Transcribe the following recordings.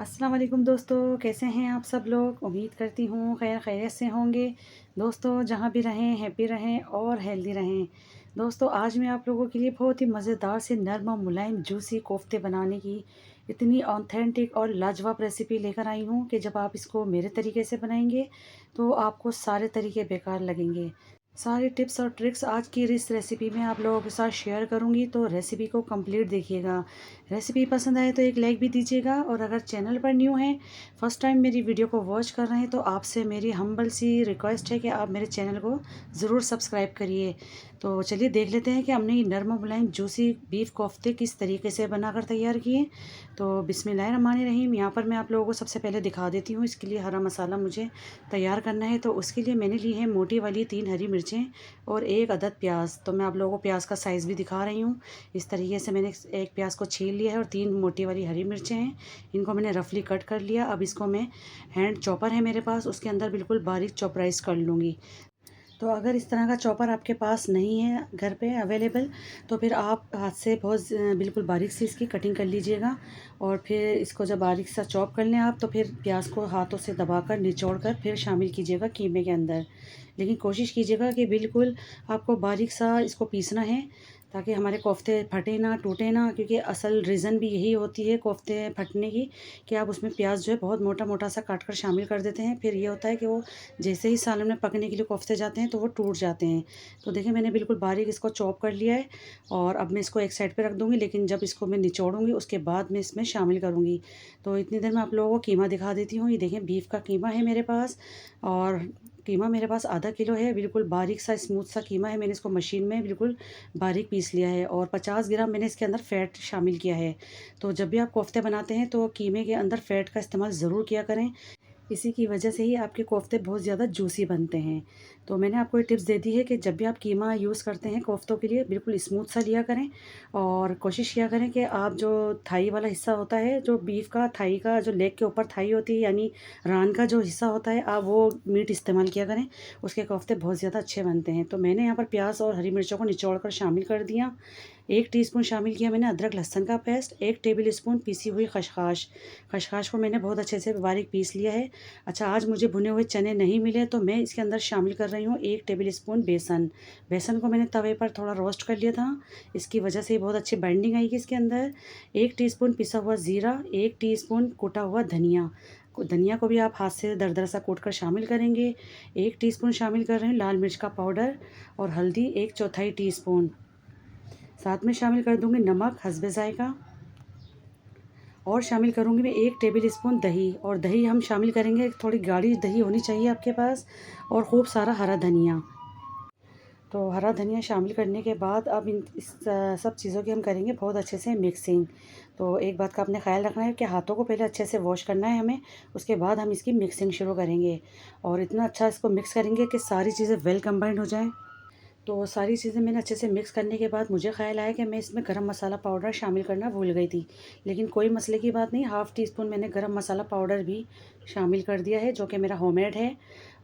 अस्सलाम वालेकुम दोस्तों, कैसे हैं आप सब लोग। उम्मीद करती हूँ खैर खैरियत से होंगे। दोस्तों जहाँ भी रहें हैप्पी रहें और हेल्दी रहें। दोस्तों आज मैं आप लोगों के लिए बहुत ही मज़ेदार से नरम और मुलायम जूसी कोफ्ते बनाने की इतनी ऑथेंटिक और लाजवाब रेसिपी लेकर आई हूँ कि जब आप इसको मेरे तरीके से बनाएंगे तो आपको सारे तरीके बेकार लगेंगे। सारे टिप्स और ट्रिक्स आज की इस रेसिपी में आप लोगों के साथ शेयर करूंगी, तो रेसिपी को कंप्लीट देखिएगा। रेसिपी पसंद आए तो एक लाइक भी दीजिएगा, और अगर चैनल पर न्यू हैं, फर्स्ट टाइम मेरी वीडियो को वॉच कर रहे हैं, तो आपसे मेरी हम्बल सी रिक्वेस्ट है कि आप मेरे चैनल को ज़रूर सब्सक्राइब करिए। तो चलिए देख लेते हैं कि हमने ये नरम मुलायम जूसी बीफ कोफ्ते किस तरीके से बनाकर तैयार किए। तो बिस्मिल्लाहिर्रहमानिर्रहीम। यहाँ पर मैं आप लोगों को सबसे पहले दिखा देती हूँ। इसके लिए हरा मसाला मुझे तैयार करना है, तो उसके लिए मैंने ली है मोटी वाली 3 हरी मिर्चें और 1 अदद प्याज। तो मैं आप लोगों को प्याज का साइज़ भी दिखा रही हूँ। इस तरीके से मैंने एक प्याज को छील लिया है और 3 मोटी वाली हरी मिर्चें हैं, इनको मैंने रफली कट कर लिया। अब इसको मैं हैंड चॉपर है मेरे पास, उसके अंदर बिल्कुल बारीक चॉपराइज कर लूँगी। तो अगर इस तरह का चॉपर आपके पास नहीं है घर पे अवेलेबल, तो फिर आप हाथ से बहुत बिल्कुल बारीक सी इसकी कटिंग कर लीजिएगा। और फिर इसको जब बारीक सा चॉप कर लें आप, तो फिर प्याज को हाथों से दबाकर निचोड़ कर फिर शामिल कीजिएगा कीमे के अंदर। लेकिन कोशिश कीजिएगा कि बिल्कुल आपको बारीक सा इसको पीसना है, ताकि हमारे कोफ्ते फटे ना टूटे ना, क्योंकि असल रीज़न भी यही होती है कोफ्ते फटने की, कि आप उसमें प्याज जो है बहुत मोटा मोटा सा काट कर शामिल कर देते हैं। फिर ये होता है कि वो जैसे ही सालन में पकने के लिए कोफ्ते जाते हैं तो वो टूट जाते हैं। तो देखिए मैंने बिल्कुल बारीक इसको चॉप कर लिया है, और अब मैं इसको एक साइड पे रख दूँगी, लेकिन जब इसको मैं निचोड़ूँगी उसके बाद मैं इसमें शामिल करूँगी। तो इतनी देर में आप लोगों को कीमा दिखा देती हूँ। ये देखें बीफ का कीमा है मेरे पास, और कीमा मेरे पास आधा किलो है। बिल्कुल बारीक सा स्मूथ सा कीमा है। मैंने इसको मशीन में बिल्कुल बारीक पीस लिया है, और 50 ग्राम मैंने इसके अंदर फ़ैट शामिल किया है। तो जब भी आप कोफ्ते बनाते हैं तो कीमे के अंदर फ़ैट का इस्तेमाल ज़रूर किया करें। इसी की वजह से ही आपके कोफ्ते बहुत ज़्यादा जूसी बनते हैं। तो मैंने आपको ये टिप्स दे दी है कि जब भी आप कीमा यूज़ करते हैं कोफ्तों के लिए, बिल्कुल स्मूथ सा लिया करें, और कोशिश किया करें कि आप जो थाई वाला हिस्सा होता है, जो बीफ का थाई का जो लेग के ऊपर थाई होती है, यानी रान का जो हिस्सा होता है, आप वो मीट इस्तेमाल किया करें। उसके कोफ्ते बहुत ज़्यादा अच्छे बनते हैं। तो मैंने यहाँ पर प्याज और हरी मिर्चों को निचोड़ कर शामिल कर दिया। 1 टीस्पून शामिल किया मैंने अदरक लहसुन का पेस्ट, 1 टेबल स्पून पीसी हुई खसखस। खसखस को मैंने बहुत अच्छे से बारीक पीस लिया है। अच्छा, आज मुझे भुने हुए चने नहीं मिले, तो मैं इसके अंदर शामिल कर रही हूँ 1 टेबल स्पून बेसन। बेसन को मैंने तवे पर थोड़ा रोस्ट कर लिया था, इसकी वजह से बहुत अच्छी बाइंडिंग आएगी इसके अंदर। 1 टीस्पून पिसा हुआ ज़ीरा, 1 टीस्पून कुटा हुआ धनिया। धनिया को भी आप हाथ से दरदरा सा कूट कर शामिल करेंगे। 1 टीस्पून शामिल कर रहे हैं लाल मिर्च का पाउडर, और हल्दी 1/4 टीस्पून। साथ में शामिल कर दूँगी नमक हस्बे ज़ायक़ा, और शामिल करूँगी मैं 1 टेबल स्पून दही। और दही हम शामिल करेंगे, थोड़ी गाढ़ी दही होनी चाहिए आपके पास, और खूब सारा हरा धनिया। तो हरा धनिया शामिल करने के बाद अब सब चीज़ों की हम करेंगे बहुत अच्छे से मिक्सिंग। तो एक बात का आपने ख़्याल रखना है कि हाथों को पहले अच्छे से वॉश करना है हमें, उसके बाद हम इसकी मिक्सिंग शुरू करेंगे। और इतना अच्छा इसको मिक्स करेंगे कि सारी चीज़ें वेल कंबाइंड हो जाएँ। तो सारी चीज़ें मैंने अच्छे से मिक्स करने के बाद मुझे ख़्याल आया कि मैं इसमें गरम मसाला पाउडर शामिल करना भूल गई थी। लेकिन कोई मसले की बात नहीं, हाफ़ टी स्पून मैंने गरम मसाला पाउडर भी शामिल कर दिया है, जो कि मेरा होममेड है।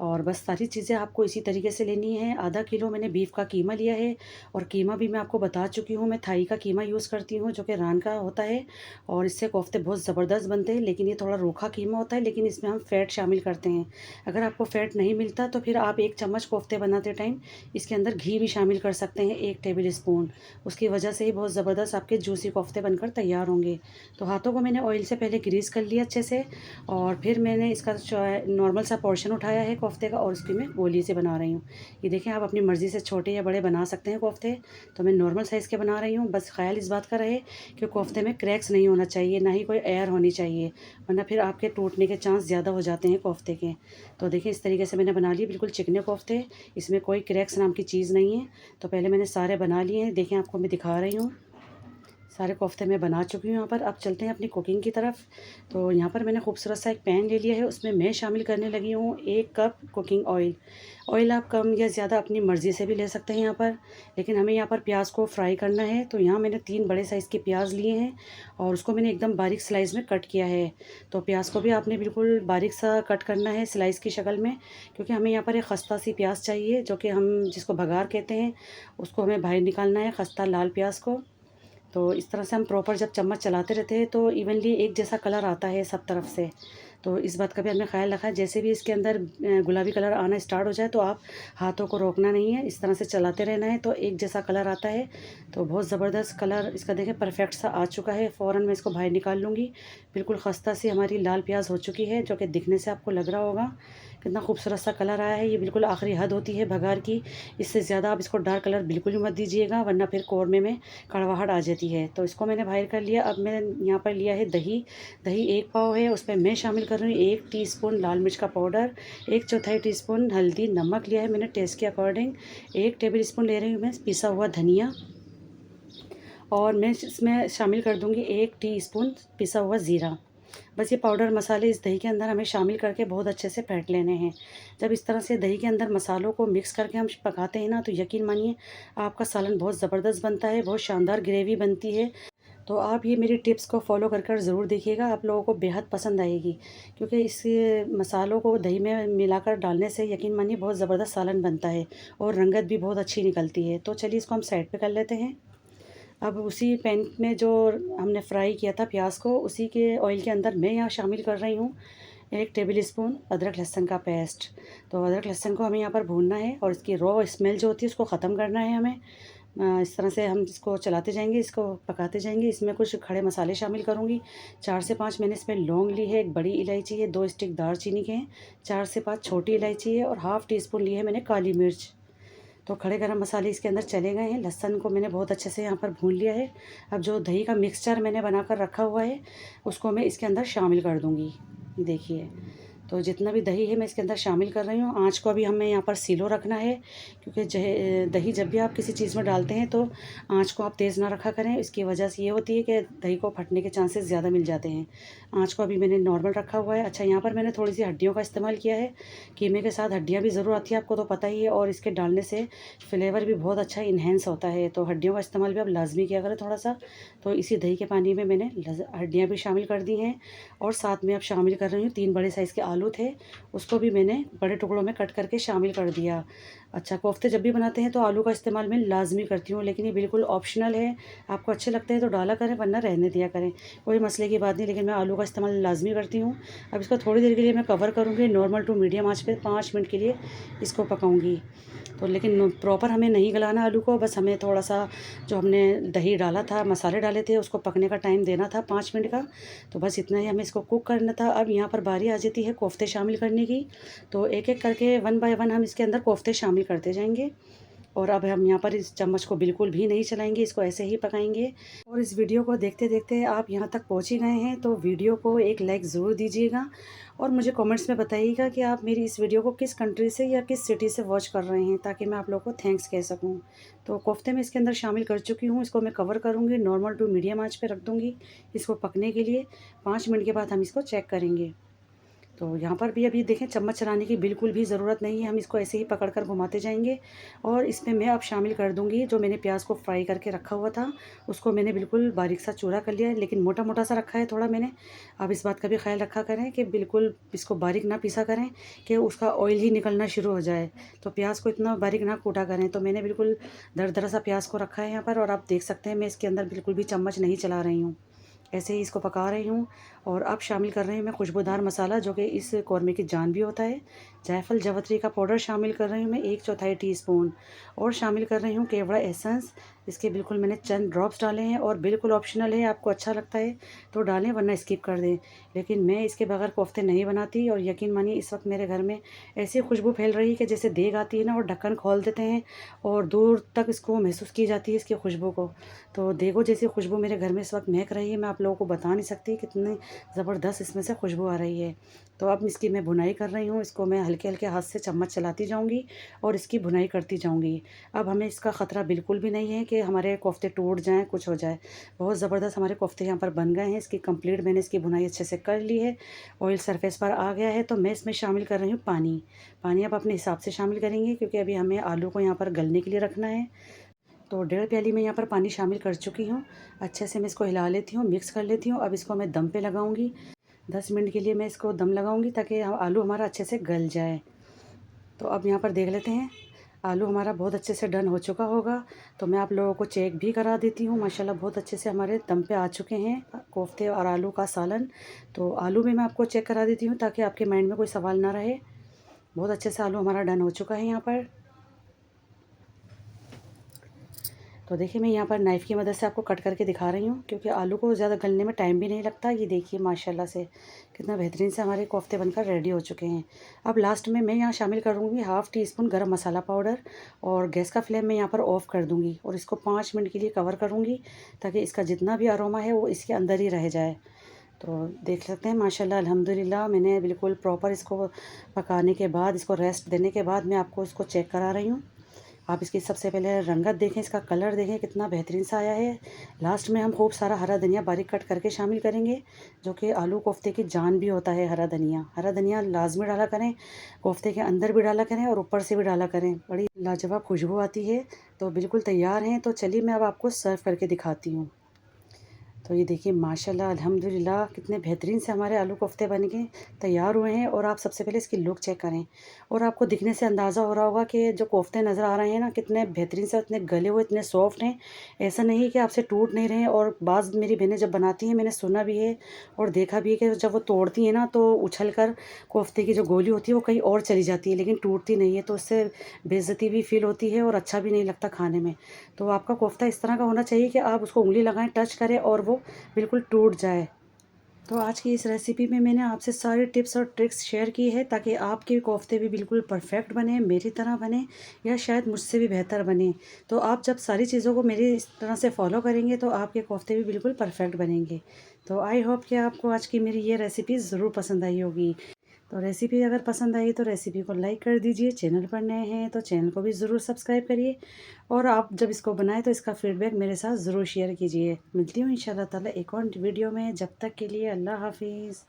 और बस सारी चीज़ें आपको इसी तरीके से लेनी है। आधा किलो मैंने बीफ का कीमा लिया है, और कीमा भी मैं आपको बता चुकी हूँ, मैं थाई का कीमा यूज़ करती हूँ, जो कि रान का होता है, और इससे कोफ्ते बहुत ज़बरदस्त बनते हैं। लेकिन ये थोड़ा रूखा कीमा होता है, लेकिन इसमें हम फ़ैट शामिल करते हैं। अगर आपको फ़ैट नहीं मिलता तो फिर आप 1 चम्मच कोफ्ते बनाते टाइम इसके अंदर घी भी शामिल कर सकते हैं, 1 टेबल स्पून। उसकी वजह से ही बहुत ज़बरदस्त आपके जूसी कोफ्ते बनकर तैयार होंगे। तो हाथों को मैंने ऑयल से पहले ग्रीस कर लिया अच्छे से, और फिर मैंने इसका नॉर्मल सा पोर्शन उठाया है कोफ्ते का, और उसकी मैं गोली से बना रही हूँ। ये देखें, आप अपनी मर्ज़ी से छोटे या बड़े बना सकते हैं कोफ्ते। तो मैं नॉर्मल साइज़ के बना रही हूँ। बस ख़्याल इस बात का रहे कि कोफ्ते में क्रैक्स नहीं होना चाहिए, ना ही कोई एयर होनी चाहिए, वरना फिर आपके टूटने के चांस ज़्यादा हो जाते हैं कोफ्ते के। तो देखिए इस तरीके से मैंने बना लिए बिल्कुल चिकने कोफ्ते, इसमें कोई क्रैक्स नाम की चीज़ नहीं है। तो पहले मैंने सारे बना लिए हैं, देखें आपको मैं दिखा रही हूँ। सारे कोफ्ते मैं बना चुकी हूँ यहाँ पर। अब चलते हैं अपनी कुकिंग की तरफ। तो यहाँ पर मैंने खूबसूरत सा एक पैन ले लिया है, उसमें मैं शामिल करने लगी हूँ 1 कप कुकिंग ऑयल। ऑयल आप कम या ज़्यादा अपनी मर्ज़ी से भी ले सकते हैं यहाँ पर, लेकिन हमें यहाँ पर प्याज को फ्राई करना है। तो यहाँ मैंने 3 बड़े साइज़ के प्याज लिए हैं, और उसको मैंने एकदम बारीक स्लाइस में कट किया है। तो प्याज को भी आपने बिल्कुल बारीक सा कट करना है स्लाइस की शक्ल में, क्योंकि हमें यहाँ पर एक खस्ता सी प्याज चाहिए, जो कि हम जिसको भगार कहते हैं, उसको हमें बाहर निकालना है, खस्ता लाल प्याज को। तो इस तरह से हम प्रॉपर जब चम्मच चलाते रहते हैं तो इवनली एक जैसा कलर आता है सब तरफ से। तो इस बात का भी हमने ख़्याल रखा है, जैसे भी इसके अंदर गुलाबी कलर आना स्टार्ट हो जाए तो आप हाथों को रोकना नहीं है, इस तरह से चलाते रहना है तो एक जैसा कलर आता है। तो बहुत ज़बरदस्त कलर इसका देखें परफेक्ट सा आ चुका है। फ़ौरन मैं इसको बाहर निकाल लूँगी। बिल्कुल खस्ता सी हमारी लाल प्याज हो चुकी है, जो कि दिखने से आपको लग रहा होगा कितना खूबसूरत सा कलर आया है। ये बिल्कुल आखिरी हद होती है बघार की, इससे ज़्यादा आप इसको डार्क कलर बिल्कुल भी मत दीजिएगा, वरना फिर कौरमे में कड़वाहट आ जाती है। तो इसको मैंने बाहर कर लिया। अब मैंने यहाँ पर लिया है दही। दही 1 पाव है, उसमें मैं शामिल कर रही हूँ 1 टीस्पून लाल मिर्च का पाउडर, 1/4 टीस्पून हल्दी, नमक लिया है मैंने टेस्ट के अकॉर्डिंग, 1 टेबल स्पून ले रही हूँ मैं पिसा हुआ धनिया, और मैं इसमें शामिल कर दूँगी 1 टीस्पून पिसा हुआ ज़ीरा। बस ये पाउडर मसाले इस दही के अंदर हमें शामिल करके बहुत अच्छे से फेंट लेने हैं। जब इस तरह से दही के अंदर मसालों को मिक्स करके हम पकाते हैं ना, तो यकीन मानिए आपका सालन बहुत ज़बरदस्त बनता है, बहुत शानदार ग्रेवी बनती है। तो आप ये मेरी टिप्स को फॉलो कर ज़रूर देखिएगा, आप लोगों को बेहद पसंद आएगी। क्योंकि इस मसालों को दही में मिलाकर डालने से यकीन मानिए बहुत ज़बरदस्त सालन बनता है और रंगत भी बहुत अच्छी निकलती है। तो चलिए इसको हम साइड पे कर लेते हैं। अब उसी पैन में जो हमने फ्राई किया था प्याज को, उसी के ऑयल के अंदर मैं यहाँ शामिल कर रही हूँ 1 टेबल स्पून अदरक लहसुन का पेस्ट। तो अदरक लहसुन को हमें यहाँ पर भूनना है और इसकी रॉ स्मेल जो होती है उसको ख़त्म करना है हमें। इस तरह से हम इसको चलाते जाएंगे, इसको पकाते जाएंगे। इसमें कुछ खड़े मसाले शामिल करूँगी। 4 से 5 मैंने इसमें लौंग ली है, 1 बड़ी इलायची है, 2 स्टिक दालचीनी के हैं, 4 से 5 छोटी इलायची है और हाफ़ टी स्पून ली है मैंने काली मिर्च। तो खड़े गरम मसाले इसके अंदर चले गए हैं। लहसुन को मैंने बहुत अच्छे से यहाँ पर भून लिया है। अब जो दही का मिक्सचर मैंने बनाकर रखा हुआ है उसको मैं इसके अंदर शामिल कर दूँगी। देखिए, तो जितना भी दही है मैं इसके अंदर शामिल कर रही हूँ। आँच को अभी हमें यहाँ पर स्लो रखना है, क्योंकि दही जब भी आप किसी चीज़ में डालते हैं तो आँच को आप तेज़ ना रखा करें। इसकी वजह से ये होती है कि दही को फटने के चांसेस ज़्यादा मिल जाते हैं। आँच को अभी मैंने नॉर्मल रखा हुआ है। अच्छा, यहाँ पर मैंने थोड़ी सी हड्डियों का इस्तेमाल किया है। कीमे के साथ हड्डियाँ भी ज़रूर आती है, आपको तो पता ही है, और इसके डालने से फ्लेवर भी बहुत अच्छा इन्हेंस होता है। तो हड्डियों का इस्तेमाल भी आप लाजमी किया करें थोड़ा सा। तो इसी दही के पानी में मैंने हड्डियाँ भी शामिल कर दी हैं, और साथ में अब शामिल कर रही हूँ 3 बड़े साइज़ के आलू थे, उसको भी मैंने बड़े टुकड़ों में कट करके शामिल कर दिया। अच्छा, कोफ्ते जब भी बनाते हैं तो आलू का इस्तेमाल मैं लाज़मी करती हूँ, लेकिन ये बिल्कुल ऑप्शनल है। आपको अच्छे लगते हैं तो डाला करें, वरना रहने दिया करें, कोई मसले की बात नहीं, लेकिन मैं आलू का इस्तेमाल लाज़मी करती हूँ। अब इसको थोड़ी देर के लिए मैं कवर करूँगी, नॉर्मल टू मीडियम आँच पे 5 मिनट के लिए इसको पकाऊँगी। तो लेकिन प्रॉपर हमें नहीं गलाना आलू को, बस हमें थोड़ा-सा जो हमने दही डाला था, मसाले डाले थे, उसको पकने का टाइम देना था 5 मिनट का। तो बस इतना ही हमें इसको कुक करना था। अब यहाँ पर बारी आ जाती है कोफ्ते शामिल करने की। तो एक-एक करके 1 बाय 1 हम इसके अंदर कोफ्ते शामिल करते जाएँगे। और अब हम यहाँ पर इस चम्मच को बिल्कुल भी नहीं चलाएँगे, इसको ऐसे ही पकाएँगे। और इस वीडियो को देखते-देखते आप यहाँ तक पहुँच ही गए हैं, तो वीडियो को एक लाइक ज़रूर दीजिएगा, और मुझे कमेंट्स में बताइएगा कि आप मेरी इस वीडियो को किस कंट्री से या किस सिटी से वॉच कर रहे हैं, ताकि मैं आप लोगों को थैंक्स कह सकूँ। तो कोफ्ते में इसके अंदर शामिल कर चुकी हूँ, इसको मैं कवर करूँगी, नॉर्मल टू मीडियम आँच पे रख दूँगी इसको पकने के लिए। 5 मिनट के बाद हम इसको चेक करेंगे। तो यहाँ पर भी अभी देखें, चम्मच चलाने की बिल्कुल भी ज़रूरत नहीं है, हम इसको ऐसे ही पकड़ कर घुमाते जाएंगे। और इसमें मैं अब शामिल कर दूँगी जो मैंने प्याज को फ्राई करके रखा हुआ था, उसको मैंने बिल्कुल बारीक सा चूरा कर लिया है, लेकिन मोटा मोटा सा रखा है थोड़ा मैंने। अब इस बात का भी ख्याल रखा करें कि बिल्कुल इसको बारीक ना पीसा करें कि उसका ऑयल ही निकलना शुरू हो जाए। तो प्याज को इतना बारीक ना कूटा करें। तो मैंने बिल्कुल दरदरा सा प्याज को रखा है यहाँ पर, और आप देख सकते हैं मैं इसके अंदर बिल्कुल भी चम्मच नहीं चला रही हूँ, ऐसे ही इसको पका रही हूँ। और अब शामिल कर रही हूँ मैं खुशबूदार मसाला, जो कि इस कौरमे की जान भी होता है। जायफल जावित्री का पाउडर शामिल कर रही हूँ मैं 1/4 टीस्पून, और शामिल कर रही हूँ केवड़ा एसेंस। इसके बिल्कुल मैंने चंद ड्रॉप्स डाले हैं, और बिल्कुल ऑप्शनल है, आपको अच्छा लगता है तो डालें, वरना स्किप कर दें। लेकिन मैं इसके बगैर कोफ्ते नहीं बनाती, और यकीन मानिए इस वक्त मेरे घर में ऐसी खुशबू फैल रही है कि जैसे देग आती है ना, और ढक्कन खोल देते हैं और दूर तक इसको महसूस की जाती है इसकी खुशबू को। तो देगो जैसी खुशबू मेरे घर में इस वक्त महक रही है, मैं आप लोगों को बता नहीं सकती कितनी ज़बरदस्त इसमें से खुशबू आ रही है। तो अब इसकी मैं भुनाई कर रही हूँ, इसको मैं हल्के-हल्के हाथ से चम्मच चलाती जाऊँगी और इसकी भुनाई करती जाऊँगी। अब हमें इसका ख़तरा बिल्कुल भी नहीं है कि हमारे कोफ्ते टूट जाएँ, कुछ हो जाए। बहुत ज़बरदस्त हमारे कोफ्ते यहाँ पर बन गए हैं। इसकी कंप्लीट मैंने इसकी भुनाई अच्छे से कर ली है, ऑयल सरफेस पर आ गया है। तो मैं इसमें शामिल कर रही हूँ पानी। पानी आप अपने हिसाब से शामिल करेंगे, क्योंकि अभी हमें आलू को यहाँ पर गलने के लिए रखना है। तो 1.5 प्याली मैं यहाँ पर पानी शामिल कर चुकी हूँ। अच्छे से मैं इसको हिला लेती हूँ, मिक्स कर लेती हूँ। अब इसको मैं दम पे लगाऊंगी। 10 मिनट के लिए मैं इसको दम लगाऊंगी, ताकि आलू हमारा अच्छे से गल जाए। तो अब यहाँ पर देख लेते हैं, आलू हमारा बहुत अच्छे से डन हो चुका होगा, तो मैं आप लोगों को चेक भी करा देती हूँ। माशाल्लाह बहुत अच्छे से हमारे दम पे आ चुके हैं कोफ्ते और आलू का सालन। तो आलू भी मैं आपको चेक करा देती हूँ ताकि आपके माइंड में कोई सवाल ना रहे। बहुत अच्छे से आलू हमारा डन हो चुका है यहाँ पर। तो देखिए मैं यहाँ पर नाइफ़ की मदद से आपको कट करके दिखा रही हूँ, क्योंकि आलू को ज़्यादा गलने में टाइम भी नहीं लगता। ये देखिए माशाल्लाह से कितना बेहतरीन से हमारे कोफ्ते बनकर रेडी हो चुके हैं। अब लास्ट में मैं यहाँ शामिल करूँगी हाफ़ टी स्पून गरम मसाला पाउडर, और गैस का फ्लेम मैं यहाँ पर ऑफ़ कर दूँगी और इसको 5 मिनट के लिए कवर करूँगी, ताकि इसका जितना भी अरोमा है वो इसके अंदर ही रह जाए। तो देख सकते हैं माशाल्लाह अल्हम्दुलिल्लाह मैंने बिल्कुल प्रॉपर इसको पकाने के बाद, इसको रेस्ट देने के बाद मैं आपको इसको चेक करा रही हूँ। आप इसकी सबसे पहले रंगत देखें, इसका कलर देखें कितना बेहतरीन सा आया है। लास्ट में हम खूब सारा हरा धनिया बारीक कट करके शामिल करेंगे, जो कि आलू कोफ्ते की जान भी होता है हरा धनिया। हरा धनिया लाज़मी डाला करें, कोफ्ते के अंदर भी डाला करें और ऊपर से भी डाला करें, बड़ी लाजवाब खुशबू आती है। तो बिल्कुल तैयार हैं, तो चलिए मैं अब आपको सर्व करके दिखाती हूँ। तो ये देखिए माशाल्लाह अल्हम्दुलिल्लाह कितने बेहतरीन से हमारे आलू कोफ्ते बन के तैयार हुए हैं। और आप सबसे पहले इसकी लुक चेक करें, और आपको दिखने से अंदाज़ा हो रहा होगा कि जो कोफ्ते नज़र आ रहे हैं ना, कितने बेहतरीन से, इतने गले हुए, इतने सॉफ्ट हैं। ऐसा नहीं कि आपसे टूट नहीं रहे हैं। और बाज़ मेरी बहनें जब बनाती हैं, मैंने सुना भी है और देखा भी है कि जब वो तोड़ती हैं ना, तो उछल कर कोफ्ते की जो गोली होती है वो कहीं और चली जाती है, लेकिन टूटती नहीं है। तो उससे बेइज़्ज़ती भी फ़ील होती है और अच्छा भी नहीं लगता खाने में। तो आपका कोफ्ता इस तरह का होना चाहिए कि आप उसको उँगली लगाएँ, टच करें और वो बिल्कुल टूट जाए। तो आज की इस रेसिपी में मैंने आपसे सारी टिप्स और ट्रिक्स शेयर की है, ताकि आपके कोफ्ते भी बिल्कुल परफेक्ट बने, मेरी तरह बने, या शायद मुझसे भी बेहतर बने। तो आप जब सारी चीज़ों को मेरी इस तरह से फॉलो करेंगे, तो आपके कोफ्ते भी बिल्कुल परफेक्ट बनेंगे। तो आई होप कि आपको आज की मेरी ये रेसिपी ज़रूर पसंद आई होगी। तो रेसिपी अगर पसंद आई तो रेसिपी को लाइक कर दीजिए। चैनल पर नए हैं तो चैनल को भी ज़रूर सब्सक्राइब करिए, और आप जब इसको बनाएं तो इसका फीडबैक मेरे साथ ज़रूर शेयर कीजिए। मिलती हूँ इंशाल्लाह ताला एक और वीडियो में। जब तक के लिए अल्लाह हाफिज़।